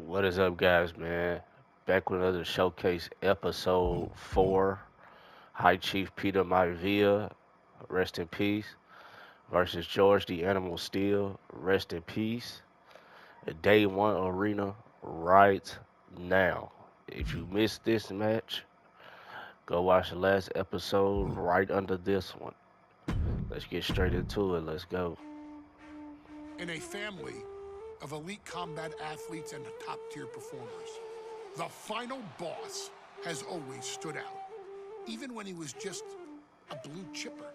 What is up, guys, man? Back with another Showcase Episode 4. High Chief Peter Maivia, rest in peace, versus George the Animal Steel, rest in peace. A Day 1 arena right now. If you missed this match, go watch the last episode right under this one. Let's get straight into it. Let's go. In a family of elite combat athletes and top-tier performers, the final boss has always stood out, even when he was just a blue chipper.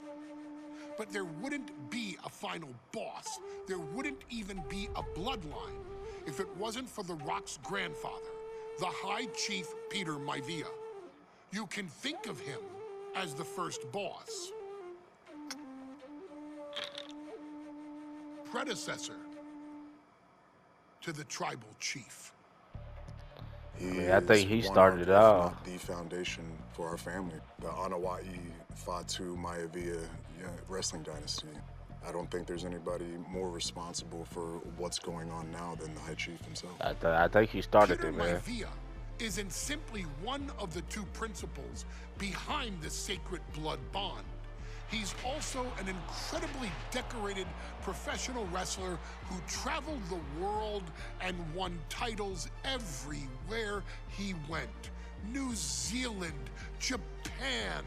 But there wouldn't be a final boss. There wouldn't even be a bloodline if it wasn't for The Rock's grandfather, the High Chief Peter Maivia. You can think of him as the first boss, predecessor to the tribal chief. He I is think he one of, started it if off. not the foundation for our family. The Anawai Fatu Maivia wrestling dynasty. I don't think there's anybody more responsible for what's going on now than the High Chief himself. I think he started Peter it, man. Maivia isn't simply one of the two principles behind the sacred blood bond. He's also an incredibly decorated professional wrestler who traveled the world and won titles everywhere he went. New Zealand, Japan,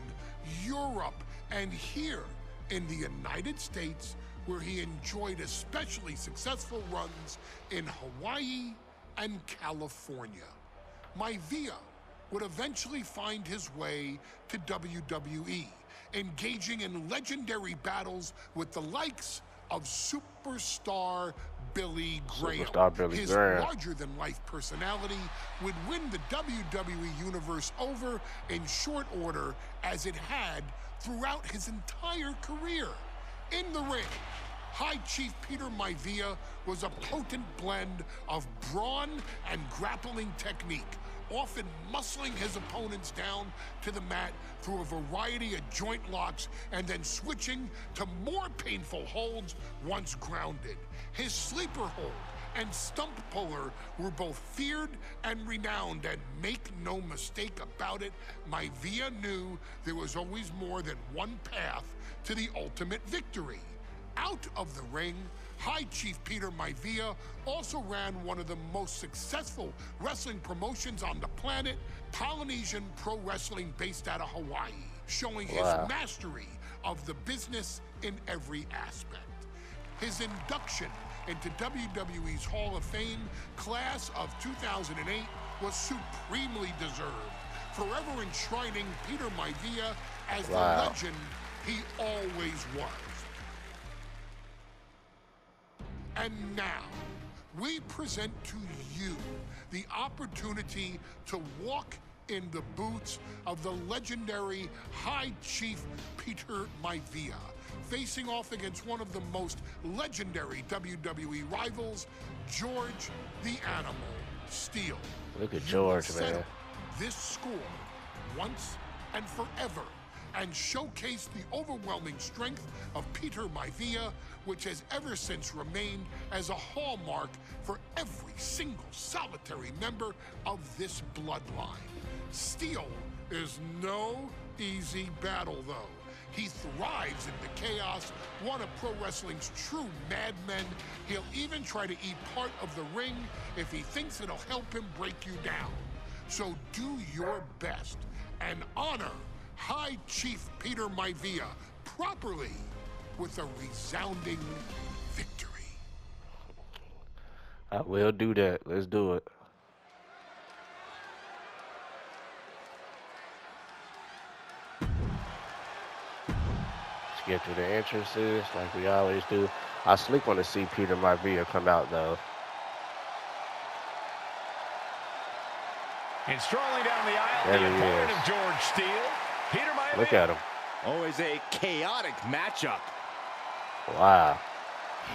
Europe, and here in the United States, where he enjoyed especially successful runs in Hawaii and California. Maivia would eventually find his way to WWE, engaging in legendary battles with the likes of superstar Billy Graham. His larger-than-life personality would win the WWE Universe over in short order, as it had throughout his entire career. In the ring, High Chief Peter Maivia was a potent blend of brawn and grappling technique, often muscling his opponents down to the mat through a variety of joint locks and then switching to more painful holds once grounded. His sleeper hold and stump puller were both feared and renowned, and make no mistake about it, Maivia knew there was always more than one path to the ultimate victory. Out of the ring, High Chief Peter Maivia also ran one of the most successful wrestling promotions on the planet, Polynesian Pro Wrestling, based out of Hawaii, showing his mastery of the business in every aspect. His induction into WWE's Hall of Fame class of 2008 was supremely deserved, forever enshrining Peter Maivia as the legend he always was. And now, we present to you the opportunity to walk in the boots of the legendary High Chief Peter Maivia, facing off against one of the most legendary WWE rivals, George the Animal Steel. Look at George, man. This score once and forever, and showcase the overwhelming strength of Peter Maivia, which has ever since remained as a hallmark for every single solitary member of this bloodline. Steel is no easy battle, though. He thrives in the chaos, one of pro wrestling's true madmen. He'll even try to eat part of the ring if he thinks it'll help him break you down. So do your best and honor High Chief Peter Maivia properly with a resounding victory. I will do that. Let's do it. Let's get to the entrances like we always do. I sleep want to see Peter Maivia come out, though. And strolling down the aisle, the opponent of George Steele, Peter Maivia. Look at him. Always a chaotic matchup. Wow.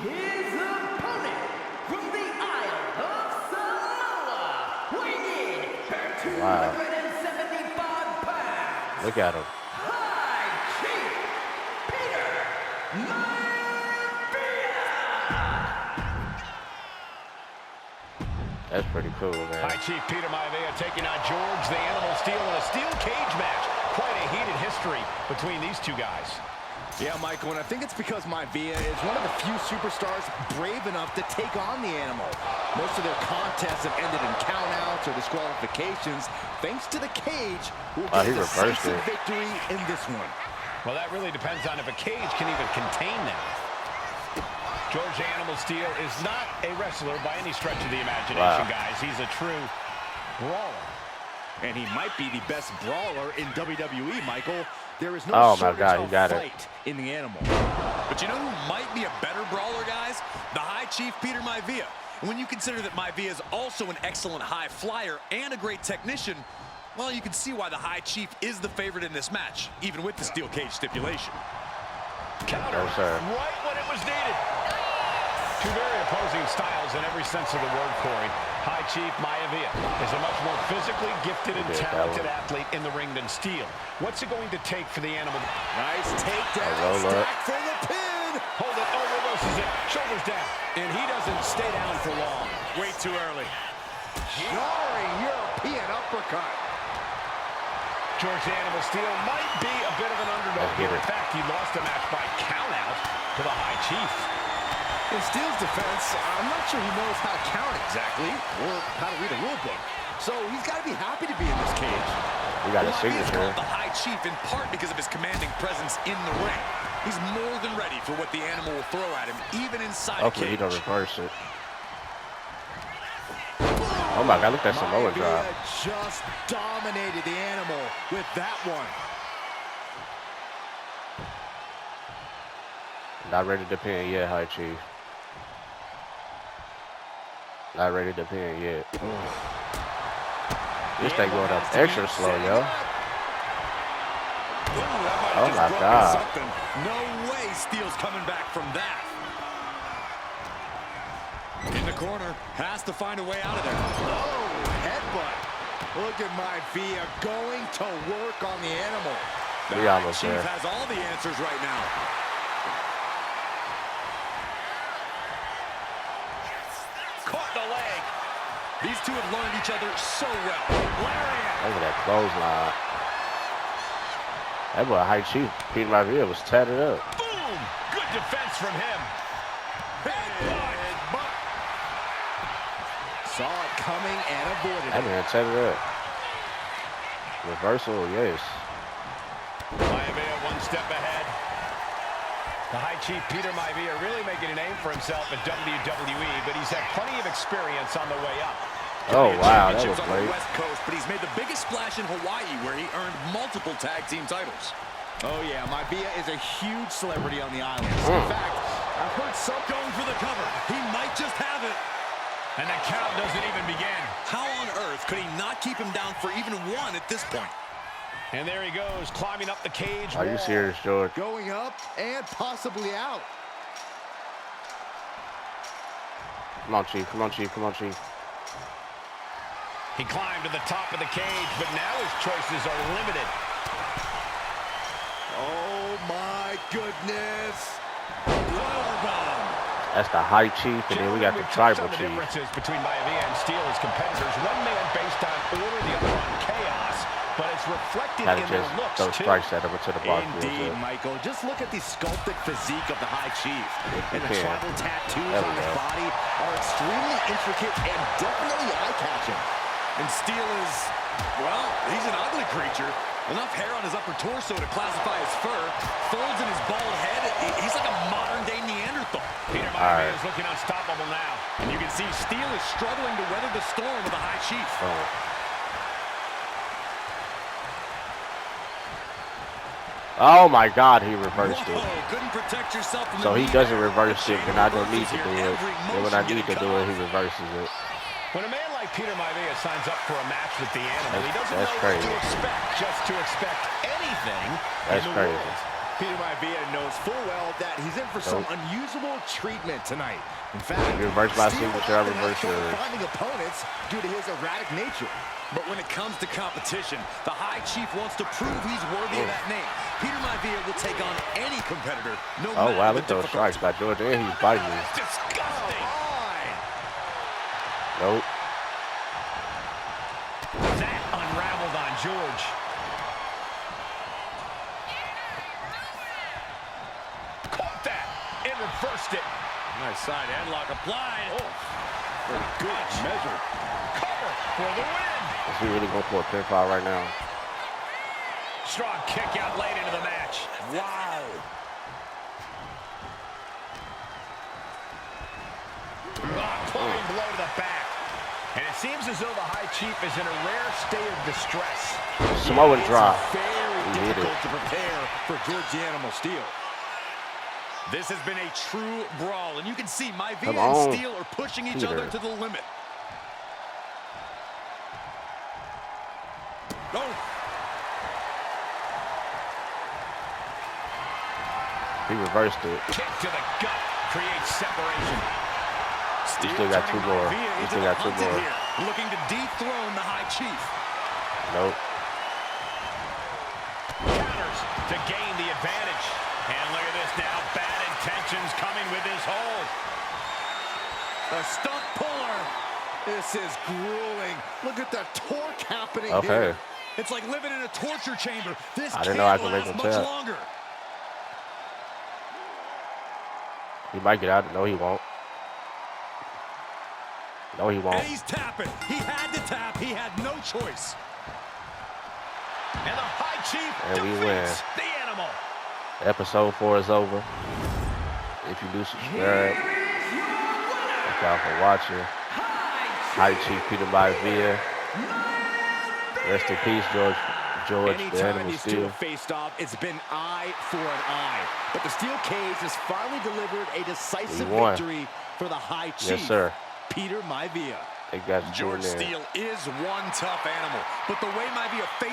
His opponent from the Isle of Samoa, weighing in at 275 pounds. Look at him. High Chief Peter Maivia. That's pretty cool, man. High Chief Peter Maivia taking on George the Animal Steel in a steel cage match. Quite a heated history between these two guys. Yeah, Michael, and I think it's because Maivia is one of the few superstars brave enough to take on the Animal. Most of their contests have ended in countouts or disqualifications. Thanks to the cage, we'll get a decisive victory in this one. Well, that really depends on if a cage can even contain them. George the Animal Steel is not a wrestler by any stretch of the imagination, guys. He's a true brawler. And he might be the best brawler in WWE, Michael. There is no shortage of fight in the Animal. But you know who might be a better brawler, guys? The High Chief Peter Maivia. And when you consider that Maivia is also an excellent high flyer and a great technician, well, you can see why the High Chief is the favorite in this match, even with the steel cage stipulation. Counter right when it was needed. Two very opposing styles in every sense of the word, Corey. High Chief Maivia is a much more physically gifted and talented athlete in the ring than Steel. What's it going to take for the Animal? Nice takedown, stack for the pin. Hold it, reverses it, shoulders down. And he doesn't stay down for long. Way too early. Jarring European uppercut. George the Animal Steel might be a bit of an underdog here. In fact, he lost the match by countout to the High Chief. In Steel's defense, I'm not sure he knows how to count exactly or how to read a rule book. So he's got to be happy to be in this cage. We got a signature. The High Chief in part because of his commanding presence in the ring. He's more than ready for what the Animal will throw at him, even inside a cage. Hopefully he don't reverse it. Oh my God, look at that Samoa drop. Just dominated the Animal with that one. Not ready to pin yet, High Chief. Not ready to pin yet. This thing going up extra slow, yo. Oh my God. No way Steel's coming back from that. In the corner, has to find a way out of there. Oh, headbutt. Look at Maivia going to work on the Animal. We almost Chief there. has all the answers right now. Caught the leg. These two have learned each other so well. Lariat. Look at that clothesline. That boy High Chief Peter Maivia was tatted up. Boom! Good defense from him. Headbutt. Saw it coming and avoided That it. man tatted up. Reversal, yes. Maivia one step ahead. The High Chief Peter Maivia really making a name for himself at WWE, but he's had plenty of experience on the way up. Oh wow, that was On the great. West Coast, but he's made the biggest splash in Hawaii, where he earned multiple tag team titles. Oh yeah, Maivia is a huge celebrity on the island. In fact, I've heard some Going for the cover. He might just have it. And the count doesn't even begin. How on earth could he not keep him down for even one at this point? And there he goes, climbing up the cage Are you wall. serious, George? going up and possibly out. Come on, Chief. Come on, Chief. Come on, Chief. He climbed to the top of the cage, but now his choices are limited. Oh my goodness. Powerbomb. That's the High Chief, and then we got the We've touched Tribal on the Chief. differences between Maivia and Steel as competitors. One man based on order, the other on chaos, but it's reflected Gotta in their just looks, throw too. strikes at him into the box. Indeed, Michael. Just look at the sculpted physique of the High Chief. And the Yeah. tribal tattoos There we on his go. body are extremely intricate and definitely eye-catching. And Steel is, well, he's an ugly creature. Enough hair on his upper torso to classify as fur. Folds in his bald head. He's like a modern-day Neanderthal. Peter Maivia is looking unstoppable now. And you can see Steel is struggling to weather the storm of the High Chief. Oh my God, he reversed it. Whoa, couldn't protect yourself from So the he knee doesn't there. reverse it, and I don't need to Here, do it. every And when I motion need to getting do it, cut he reverses it. When a man like Peter Maivia signs up for a match with the Animal, he doesn't That's know crazy. what to expect, just to expect anything That's in the crazy. world. Peter Maivia knows full well that he's in for some unusual treatment tonight. In fact, You reverse my Steel signature, I often has reverse trouble yours. finding opponents due to his erratic nature. But when it comes to competition, the High Chief wants to prove he's worthy of that name. Peter Maivia will take on any competitor, no Oh matter wow, the look at those difficulty. strikes by George, and he's biting me. Disgusting. Fine. Nope. George. Caught that and reversed it. Nice side headlock applied. Oh, very good measure. Cover for the win. Is he really going for a pinfall right now? Strong kick out late into the match. Wow. Clubbing blow to the back. And it seems as though the High Chief is in a rare state of distress. Samoan drop. Very difficult to prepare for George the Animal Steel. This has been a true brawl, and you can see Maivia Come on, and Steel are pushing each other to the limit. Oh. He reversed it. Kick to the gut creates separation. He still got two more. He still got two more. Here, looking to dethrone the High Chief. Nope. Counters to gain the advantage. And look at this now. Bad intentions coming with his hold. A stump puller. This is grueling. Look at the torque happening Okay. here. It's like living in a torture chamber. This I didn't know I can't could make last him much tap. longer. He might get out. No, he won't. No, he won't. And he's tapping. He had to tap. He had no choice. And the High Chief And we win. defeats the Animal. Episode 4 is over. If you do subscribe, thank y'all for watching. High Chief Peter Maivia. Rest in peace, George the Anytime Animal these two Steel. have faced off, it's been eye for an eye. But the steel cage has finally delivered a decisive We won. victory for the High Chief. Yes, sir. Peter Maivia. Thank you guys for George tuning in. Steele is one tough animal, but the way Maivia faced